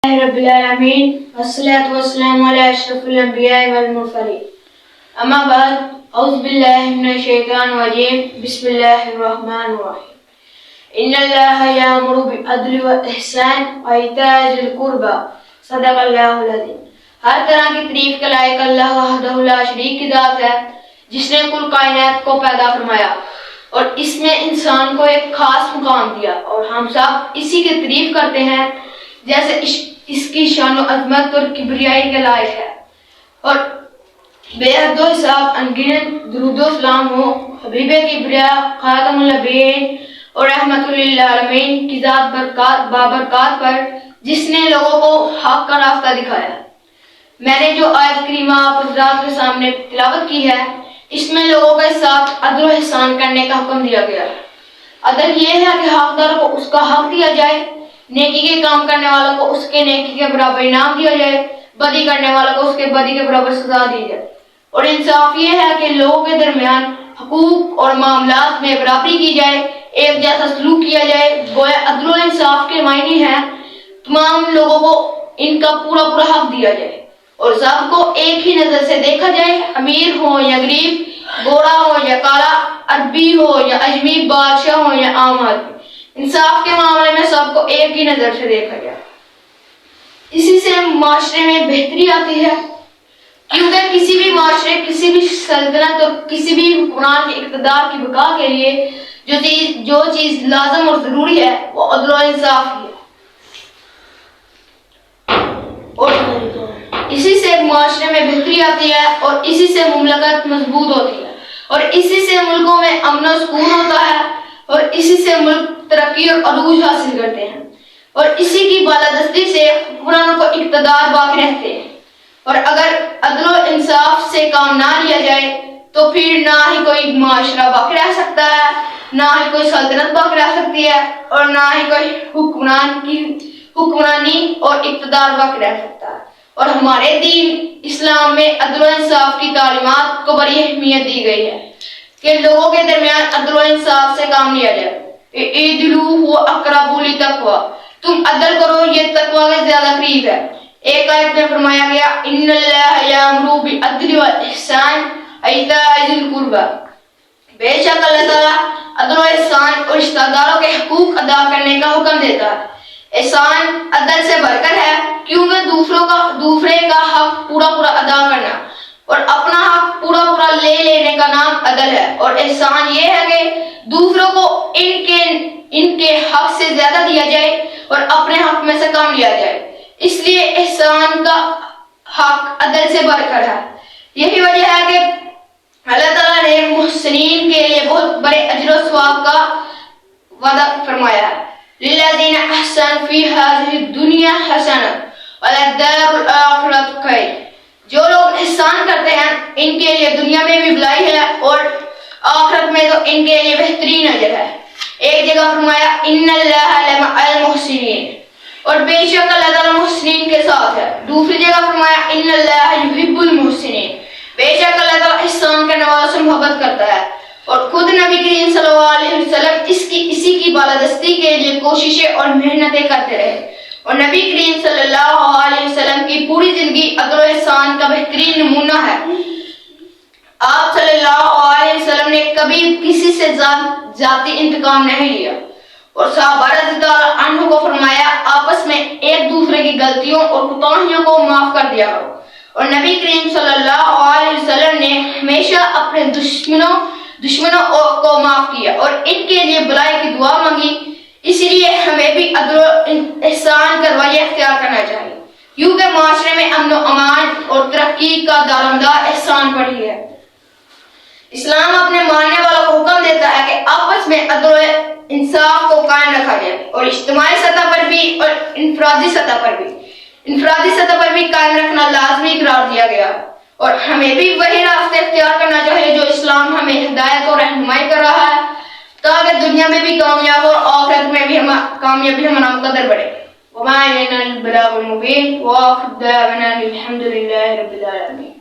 رب العالمين والصلاة والسلام على أشرف الأنبياء والمرسلين أما بعد أعوذ بالله من الشيطان الرجيم بسم الله الرحمن الرحيم إن الله يأمر بالعدل والإحسان وإيتاء ذي القربى صدق اللہ العظیم۔ ہر طرح کی تعریف کے لائق اللہ وحدہ لا شریک کی ذات ہے جس نے کل کائنات کو پیدا فرمایا اور اس میں انسان کو ایک خاص مقام دیا، اور ہم سب اسی کی تعریف کرتے ہیں جیسے اس کی شان و عظمت اور کبریائی کے لائق ہے، اور بے حد و حساب انگنت درود و سلام ہو حبیب کبریا خاتم النبیین اور رحمت للعالمین کی ذات بابرکات پر جس نے لوگوں کو حق کا راستہ دکھایا۔ میں نے جو آیت کریمہ آپ حضرات کے سامنے تلاوت کی ہے، اس میں لوگوں کے ساتھ عدل و احسان کرنے کا حکم دیا گیا ہے۔ عدل یہ ہے کہ حقدار کو اس کا حق دیا جائے، نیکی کے کام کرنے والوں کو اس کے نیکی کے برابر انعام دیا جائے، بدی کرنے والوں کو اس کے بدی کے برابر سزا دی جائے، اور انصاف یہ ہے کہ لوگوں کے درمیان حقوق اور معاملات میں برابری کی جائے، ایک جیسا سلوک کیا جائے۔ گویا عدل و انصاف کے معنی ہیں تمام لوگوں کو ان کا پورا حق دیا جائے اور سب کو ایک ہی نظر سے دیکھا جائے، امیر ہو یا غریب، گورا ہو یا کالا، عربی ہو یا اجمی، بادشاہ ہو یا عام آدمی۔ انصاف کے معاملے میں سب کو ایک ہی نظر سے دیکھا جائے۔ اسی سے معاشرے میں بہتری آتی ہے، کیونکہ کسی بھی معاشرے، کسی بھی سلطنت اور کسی بھی حکمران کے اقتدار کی بقا کے لیے جو چیز لازم اور ضروری ہے وہ عدل و انصاف ہی ہے، اور اسی سے معاشرے میں بہتری آتی ہے، اور اسی سے مملکت مضبوط ہوتی ہے، اور اسی سے ملکوں میں امن و سکون ہوتا ہے، اور اسی سے ملک ترقی اور عروج حاصل کرتے ہیں، اور اسی کی بالادستی سے حکمرانوں کو اقتدار باقی رہتے ہیں۔ اور اگر عدل و انصاف سے کام نہ لیا جائے تو پھر نہ ہی کوئی معاشرہ باقی رہ سکتا ہے، نہ ہی کوئی سلطنت باقی رہ سکتی ہے، اور نہ ہی کوئی حکمرانی اور اقتدار باقی رہ سکتا ہے۔ اور ہمارے دین اسلام میں عدل و انصاف کی تعلیمات کو بڑی اہمیت دی گئی ہے کہ لوگوں کے درمیان عدل و انصاف سے کام لیا جائے۔ اعدلوا هو اقرب للتقوی، تم عدل کرو، یہ تقوی کے زیادہ قریب ہے۔ ایک آیت میں فرمایا گیا ان اللہ یامر بالعدل والاحسان وایتاء ذی القربی، بے شک اللہ تعالیٰ عدل و احسان اور رشتہ داروں کے حقوق ادا کرنے کا حکم دیتا ہے۔ احسان عدل سے بڑھ کر ہے، کیونکہ دوسرے کا حق پورا ادا کرنا اور اپنا حق پورا لے لینے کا نام عدل ہے، اور احسان یہ ہے کہ دوسروں کو ان کے حق سے زیادہ دیا جائے اور اپنے حق میں سے کم لیا جائے۔ اس لیے احسان کا حق عدل سے بڑھ کر ہے۔ یہی وجہ ہے کہ اللہ تعالیٰ نے محسنین کے لیے بہت بڑے اجر و ثواب کا وعدہ فرمایا ہے۔ للذین احسنوا فی ہذہ الدنیا حسنۃ وللدار الآخرۃ خیر، جو لوگ احسان کرتے ہیں ان کے لیے دنیا میں بھی بھلائی ہے اور آخرت میں تو ان کے لیے بہترین اجر ہے۔ ایک جگہ فرمایا ان اللہ لمع المحسنین، اور بے شک اللہ تعالیٰ محسنین کے ساتھ ہے۔ دوسری جگہ فرمایا ان اللہ یحب المحسنین، بے شک اللہ تعالیٰ احسان کرنے والوں سے محبت کرتا ہے۔ اور خود نبی کریم صلی اللہ علیہ وسلم اسی کی بالادستی کے لیے کوششیں اور محنتیں کرتے رہے، اور نبی کریم صلی اللہ علیہ وسلم کی پوری زندگی عدل و احسان کا بہترین نمونہ ہے۔ آپ صلی اللہ علیہ وسلم نے کبھی کسی سے ذاتی انتقام نہیں لیا، اور صحابہ رضی اللہ عنہ کو فرمایا آپس میں ایک دوسرے کی غلطیوں اور کوتاہیوں کو معاف کر دیا کرو، اور نبی کریم صلی اللہ علیہ وسلم نے ہمیشہ اپنے دشمنوں کو معاف کیا اور ان کے لیے بھلائی کی دعا مانگی۔ اسی لیے ہمیں بھی عدل و احسان کا رویہ اختیار کرنا چاہیے، کیونکہ معاشرے میں امن و امان اور ترقی کا دارمدار احسان پر ہی ہے۔ اسلام اپنے ماننے والوں کو حکم دیتا ہے کہ آپس میں عدل و انصاف کو قائم رکھا جائے، اور اجتماعی سطح پر بھی اور انفرادی سطح پر بھی قائم رکھنا لازمی قرار دیا گیا، اور ہمیں بھی وہی راستے اختیار کرنا چاہیے جو اسلام ہمیں ہدایت اور رہنمائی کر رہا ہے، تاکہ دنیا میں بھی کامیاب اور آخرت میں بھی کامیابی ہمارا مقدر بڑھے۔ وما علینا البلاغ المبین وآخر دعوانا الحمد للہ رب العالمین۔